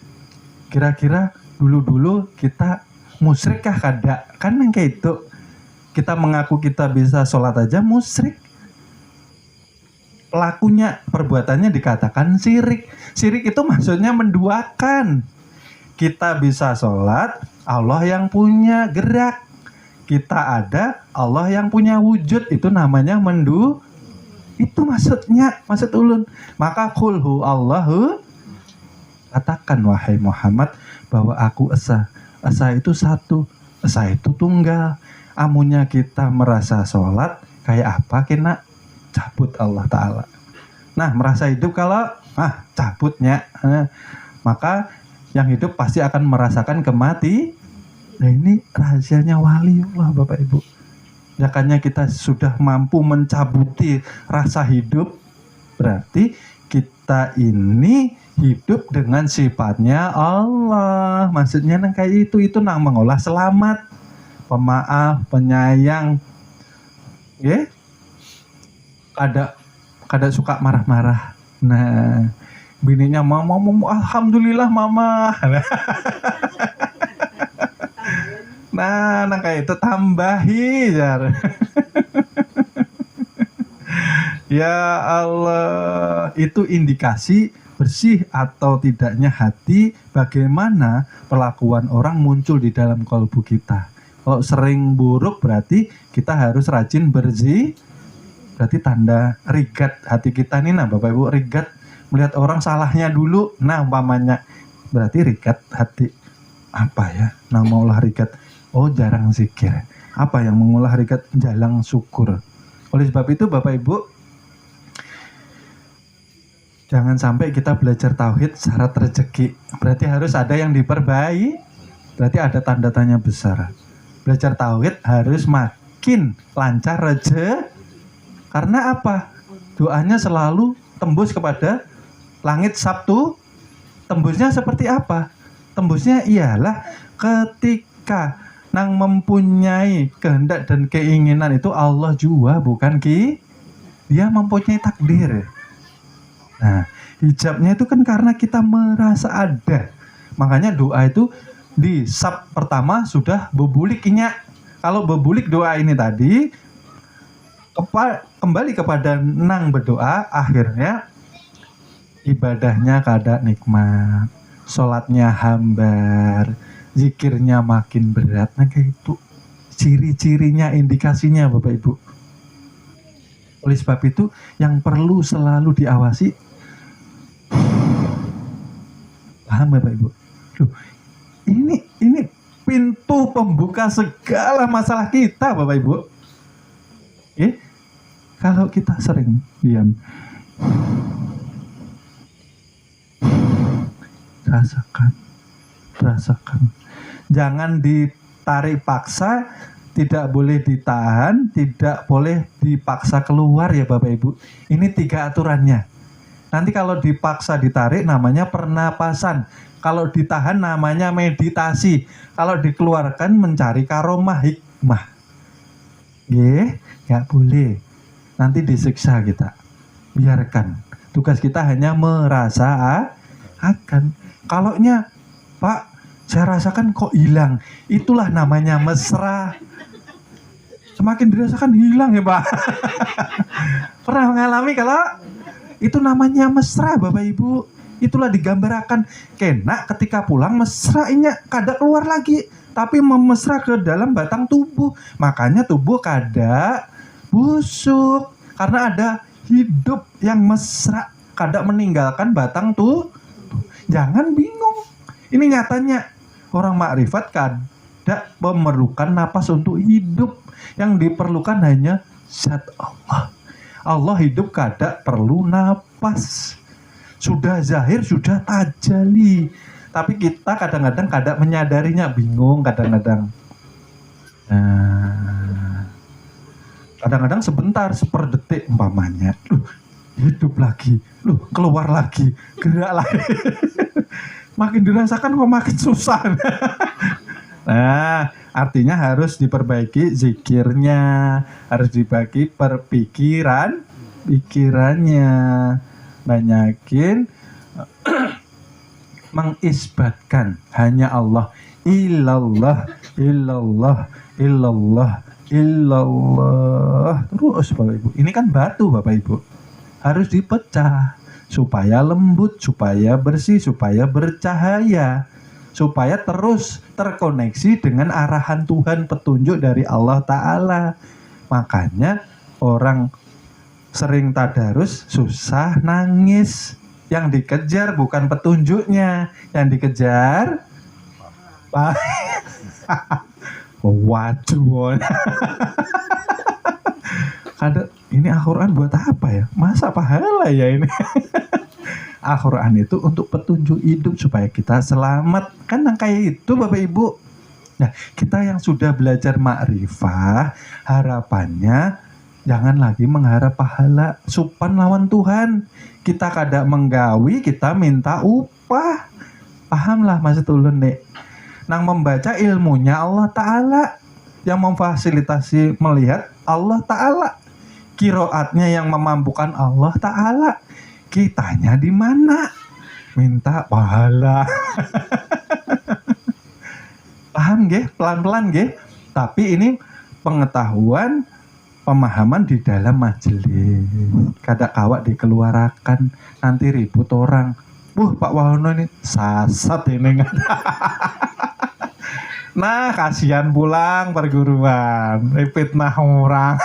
S1: kira-kira dulu kita musyrik kah kada? Kan yang kayak itu. Kita mengaku kita bisa sholat aja musyrik. Pelakunya, perbuatannya dikatakan syirik. Syirik itu maksudnya menduakan. Kita bisa sholat, Allah yang punya gerak. Kita ada, Allah yang punya wujud. Itu namanya itu maksudnya, maksud ulun. Maka kulhu Allahu, katakan wahai Muhammad bahwa aku esa. Esa itu satu, esa itu tunggal. Amunnya kita merasa sholat kayak apa kena cabut Allah Ta'ala. Nah, merasa hidup kalau cabutnya. Maka yang hidup pasti akan merasakan kematian. Nah, ini rahasianya waliullah Bapak Ibu. Makanya kita sudah mampu mencabuti rasa hidup, berarti kita ini hidup dengan sifatnya Allah. Maksudnya nang kayak itu nang mengolah selamat, pemaaf, penyayang. Ya? Kada suka marah-marah. Nah, bininya mama alhamdulillah mama. Nah, kayak itu tambahi jar. Ya Allah, itu indikasi bersih atau tidaknya hati, bagaimana perlakuan orang muncul di dalam kalbu kita. Kalau sering buruk berarti kita harus rajin bersih. Berarti tanda rigat hati kita nih, nah Bapak Ibu, rigat melihat orang salahnya dulu. Nah, umpamanya berarti rigat hati. Apa ya? Nah, maulah rigat. Oh, jarang zikir. Apa yang mengolah rigat? Jalang syukur. Oleh sebab itu Bapak Ibu, jangan sampai kita belajar tauhid syarat rezeki. Berarti harus ada yang diperbaiki. Berarti ada tanda tanya besar. Belajar tauhid harus makin lancar rezeki. Karena apa? Doanya selalu tembus kepada langit Sabtu. Tembusnya seperti apa? Tembusnya ialah ketika nang mempunyai kehendak dan keinginan itu Allah juga, bukan dia mempunyai takdir. Nah, hijabnya itu kan karena kita merasa ada. Makanya doa itu di sab pertama sudah bebuliknya. Kalau bebulik doa ini tadi kembali kepada nang berdoa, akhirnya ibadahnya kada nikmat, sholatnya hambar, zikirnya makin berat. Nah, kayak itu ciri-cirinya, indikasinya Bapak Ibu. Oleh sebab itu yang perlu selalu diawasi, paham Bapak Ibu? Loh, ini pintu pembuka segala masalah kita, Bapak Ibu. Kalau kita sering diam, rasakan. Jangan ditarik paksa, tidak boleh ditahan, tidak boleh dipaksa keluar ya Bapak Ibu. Ini 3 aturannya. Nanti kalau dipaksa ditarik namanya pernapasan. Kalau ditahan namanya meditasi. Kalau dikeluarkan mencari karomah hikmah. Nggak boleh. Nanti disiksa kita. Biarkan. Tugas kita hanya merasakan. Kalaunya, Pak, saya rasakan kok hilang. Itulah namanya mesra. Semakin dirasakan hilang ya Pak. Pernah mengalami kalau itu namanya mesra Bapak Ibu. Itulah digambarkan. Kena ketika pulang mesranya kada keluar lagi. Tapi memesra ke dalam batang tubuh. Makanya tubuh kada busuk. Karena ada hidup yang mesra. Kada meninggalkan batang tubuh. Jangan bingung. Ini nyatanya. Orang makrifat kada memerlukan napas untuk hidup. Yang diperlukan hanya zat Allah. Allah hidup kada perlu napas. Sudah zahir, sudah tajali. Tapi kita kadang-kadang kada menyadarinya. Bingung kadang-kadang. Kadang-kadang sebentar, seperdetik umpamanya. Hidup lagi. Keluar lagi. Gerak lagi. Makin dirasakan kok makin susah. Nah, artinya harus diperbaiki zikirnya, harus dibagi pikirannya, banyakin mengisbatkan hanya Allah, illallah, terus Bapak Ibu. Ini kan batu Bapak Ibu, harus dipecah supaya lembut, supaya bersih, supaya bercahaya, supaya terus terkoneksi dengan arahan Tuhan, petunjuk dari Allah Ta'ala. Makanya orang sering tadarus susah nangis. Yang dikejar bukan petunjuknya, yang dikejar waduh. Ini Al-Quran buat apa ya? Masa pahala ya ini? Al-Quran itu untuk petunjuk hidup supaya kita selamat. Kan yang kayak itu Bapak Ibu. Nah, kita yang sudah belajar makrifah, harapannya jangan lagi mengharap pahala supan lawan Tuhan. Kita kada menggawi, kita minta upah. Pahamlah maksud ulun nek. Nang membaca ilmunya Allah Ta'ala, yang memfasilitasi melihat Allah Ta'ala, kiroatnya yang memampukan Allah Ta'ala. Kitanya di mana? Minta pahala. Paham nggih? Pelan-pelan nggih. Tapi ini pengetahuan, pemahaman di dalam majelis. Kada kawak dikeluarakan, nanti ribut orang. Pak Wahono ini sasat ini. Nah, kasihan pulang perguruan, fitnah orang.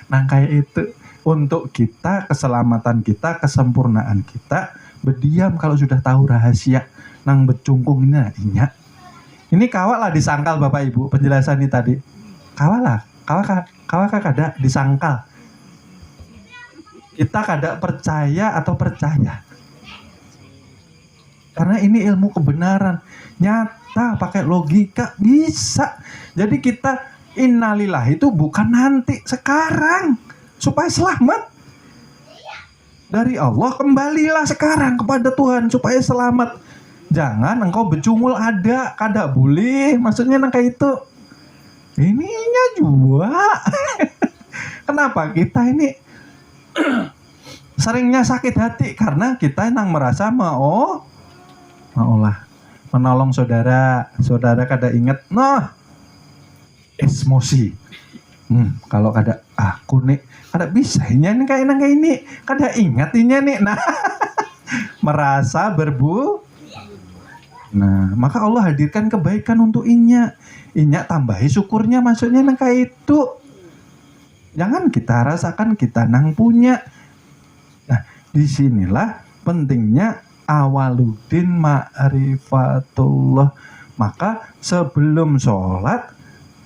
S1: Nah, kayak itu. Untuk kita, keselamatan kita, kesempurnaan kita, berdiam kalau sudah tahu rahasia. Nang becungkung ini artinya. Ini kawak lah disangkal Bapak Ibu, penjelasan ini tadi. Kawak kada disangkal. Kita kada percaya atau percaya. Karena ini ilmu kebenaran. Nyata, pakai logika, bisa. Jadi kita innalillah itu bukan nanti, sekarang. Supaya selamat dari Allah, kembalilah sekarang kepada Tuhan supaya selamat. Jangan engkau becungul ada, kada boleh. Maksudnya nang kayak itu. Ininya juga. Kenapa kita ini seringnya sakit hati karena kita nang merasa maulah menolong saudara kada ingat, emosi. Kalau kada aku nih kada bisa nih kayak ini, kada ingat nih. Nah, merasa Nah, maka Allah hadirkan kebaikan untuk Inya tambahi syukurnya, maksudnya nang kayak itu. Jangan kita rasakan kita nang punya. Nah, disinilah pentingnya Awaluddin ma'rifatullah. Maka sebelum sholat,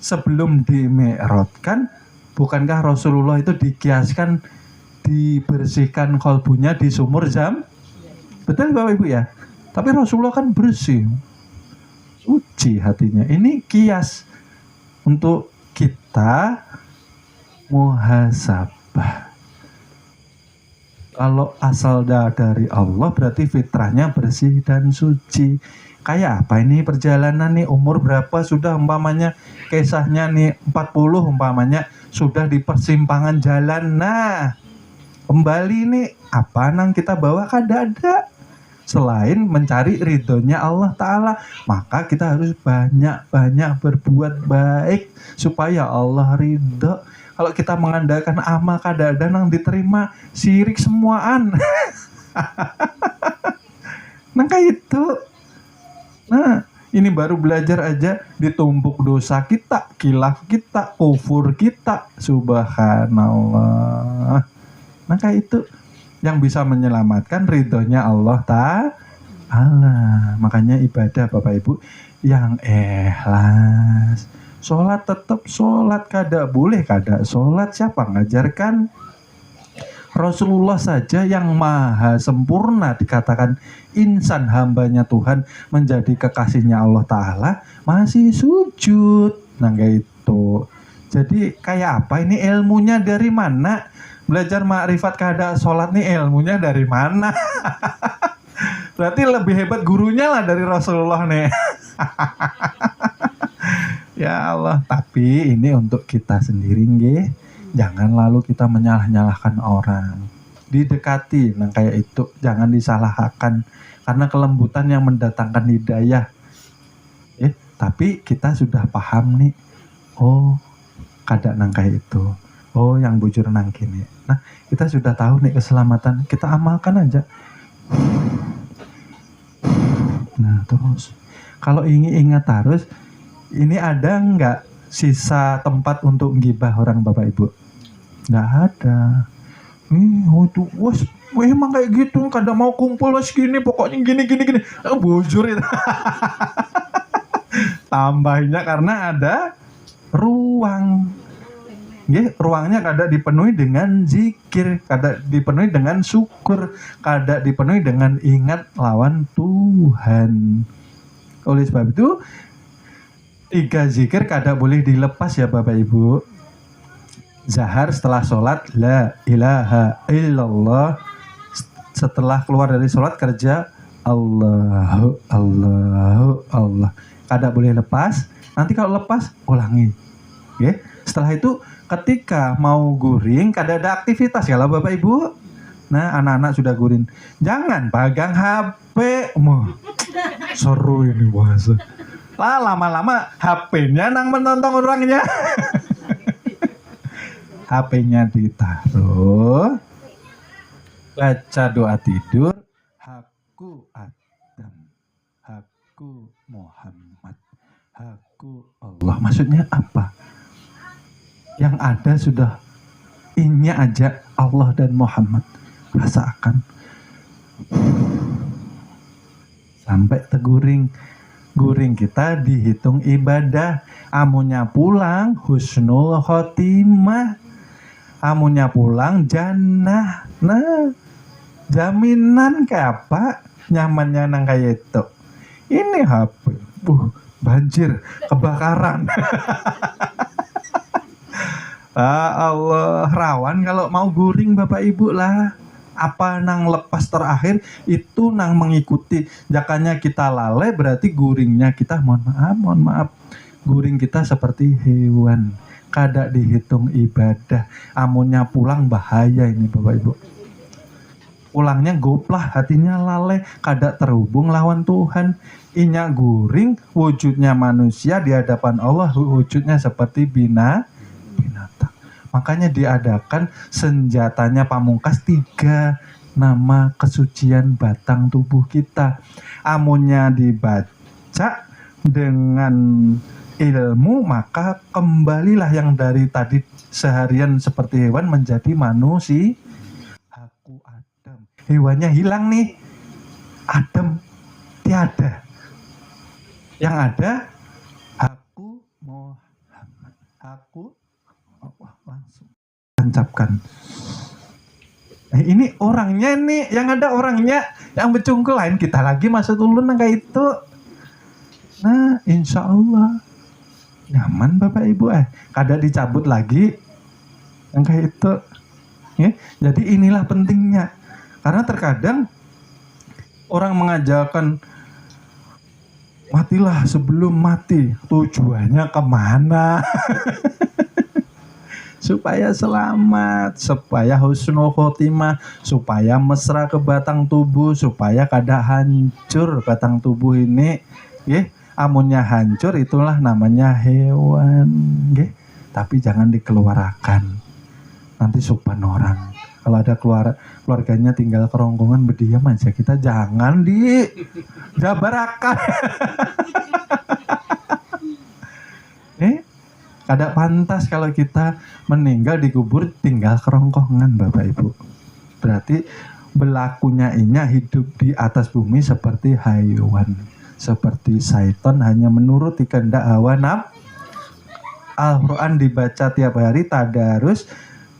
S1: sebelum dimi'rajkan, bukankah Rasulullah itu dikiaskan dibersihkan kolbunya di sumur zam? Betul Bapak Ibu ya? Tapi Rasulullah kan bersih, suci hatinya. Ini kias untuk kita muhasabah. Kalau asal dari Allah berarti fitrahnya bersih dan suci. Kayak apa ini perjalanan nih, umur berapa sudah umpamanya kisahnya nih 40 umpamanya sudah di persimpangan jalan. Nah, kembali nih apa nang kita bawa kada-ada selain mencari ridhonya Allah Ta'ala. Maka kita harus banyak-banyak berbuat baik supaya Allah ridho. Kalau kita mengandalkan amal kada-ada nang diterima, sirik semuaan. Nah kayak itu. Nah, ini baru belajar aja ditumpuk dosa kita, khilaf kita, kufur kita. Subhanallah. Nah kayak itu yang bisa menyelamatkan ridhonya Allah Ta'ala. Makanya ibadah Bapak Ibu yang ikhlas. Sholat tetap sholat, kada boleh kada sholat. Siapa ngajarkan? Rasulullah saja yang maha sempurna dikatakan insan, hambanya Tuhan, menjadi kekasihnya Allah Ta'ala, masih sujud. Nah kayak itu. Jadi kayak apa ini, ilmunya dari mana? Belajar makrifat kada sholat nih ilmunya dari mana? Berarti lebih hebat gurunya lah dari Rasulullah nih. Ya Allah, tapi ini untuk kita sendiri nggih. Jangan lalu kita menyalah-nyalahkan orang. Didekati, nah kayak itu, jangan disalahkan. Karena kelembutan yang mendatangkan hidayah. Tapi kita sudah paham nih. Oh, kada nang kayak itu. Oh, yang bujur nang kini. Nah, kita sudah tahu nih keselamatan. Kita amalkan aja. Nah, terus. Kalau ingin ingat harus, ini ada nggak sisa tempat untuk gibah orang Bapak Ibu? Nggak ada. Itu, emang kayak gitu, kadang mau kumpul gini, pokoknya gini. Bujur itu. Tambahnya karena ada ruang. Ruangnya kada dipenuhi dengan zikir, kada dipenuhi dengan syukur, kada dipenuhi dengan ingat lawan Tuhan. Oleh sebab itu, 3 zikir kada boleh dilepas ya Bapak Ibu. Zahar setelah sholat, la ilaha illallah. Setelah keluar dari sholat kerja, Allahu Allah. Kada boleh lepas. Nanti kalau lepas, ulangi. Setelah itu, ketika mau guring, kada ada aktivitas ya lah Bapak Ibu. Nah, anak-anak sudah guring, jangan pegang HP. Seru ini bahasa. Lah lama-lama HP-nya nang menonton orangnya. HP-nya ditaruh, baca doa tidur, Haku Adam, Haku Muhammad, Haku Allah. Maksudnya apa? Yang ada sudah ini aja, Allah dan Muhammad. Rasakan sampai teguring. Guring kita dihitung ibadah. Amunnya pulang husnul khotimah, amunnya pulang jannah. Nah, jaminan kayak apa? Nyamannya nang kayak itu. Ini HP, banjir, kebakaran. Allah, rawan kalau mau guring Bapak Ibu lah. Apa nang lepas terakhir itu nang mengikuti. Jakanya kita lalai berarti guringnya kita mohon maaf. Guring kita seperti hewan, kada dihitung ibadah. Amunnya pulang bahaya ini Bapak Ibu. Pulangnya goplah, hatinya lalai, kada terhubung lawan Tuhan. Inya guring, wujudnya manusia di hadapan Allah, wujudnya seperti binatang. Makanya diadakan senjatanya pamungkas 3 nama kesucian batang tubuh kita. Amunnya dibaca dengan ilmu, maka kembalilah yang dari tadi seharian seperti hewan menjadi manusia. Haku Adam. Hewannya hilang nih. adem, tiada. Yang ada aku Muhammad, aku Allah, langsung tancapkan. Ini orangnya nih, yang ada orangnya, yang becungkul lain kita lagi masuk ulun kayak itu. Nah, insya Allah nyaman Bapak Ibu kada dicabut lagi yang kayak itu. Ya, jadi inilah pentingnya. Karena terkadang orang mengajarkan matilah sebelum mati, tujuannya kemana? Supaya selamat, supaya husnul khotimah, supaya mesra ke batang tubuh, supaya kada hancur batang tubuh ini. Amunnya hancur itulah namanya hewan. Tapi jangan dikeluarkan, nanti sopan orang. Kalau ada keluarganya tinggal kerongkongan berdiam aja, kita jangan dijabarakan. Kada pantas kalau kita meninggal dikubur tinggal kerongkongan Bapak Ibu. Berarti berlakunya inya hidup di atas bumi seperti haywan, seperti syaitan, hanya menuruti kehendak hawa nafsu. Al-Quran dibaca tiap hari, tadarus,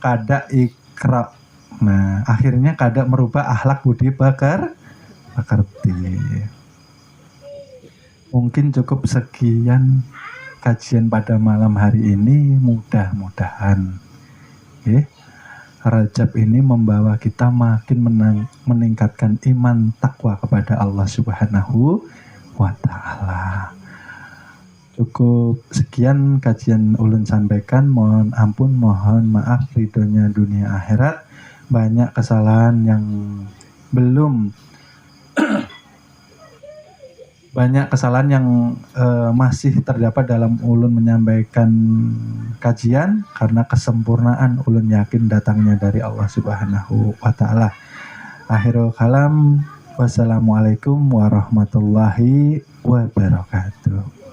S1: kada ikra. Nah, akhirnya kada merubah akhlak budi pekerti. Mungkin cukup sekian kajian pada malam hari ini. Mudah-mudahan Rajab ini membawa kita makin meningkatkan iman takwa kepada Allah Subhanahu wa Ta'ala. Cukup sekian kajian ulun sampaikan. Mohon ampun, mohon maaf, ridhonya dunia akhirat. Banyak kesalahan yang belum banyak kesalahan yang masih terdapat dalam ulun menyampaikan kajian, karena kesempurnaan ulun yakin datangnya dari Allah Subhanahu wa Ta'ala. Akhirul kalam, wassalamualaikum warahmatullahi wabarakatuh.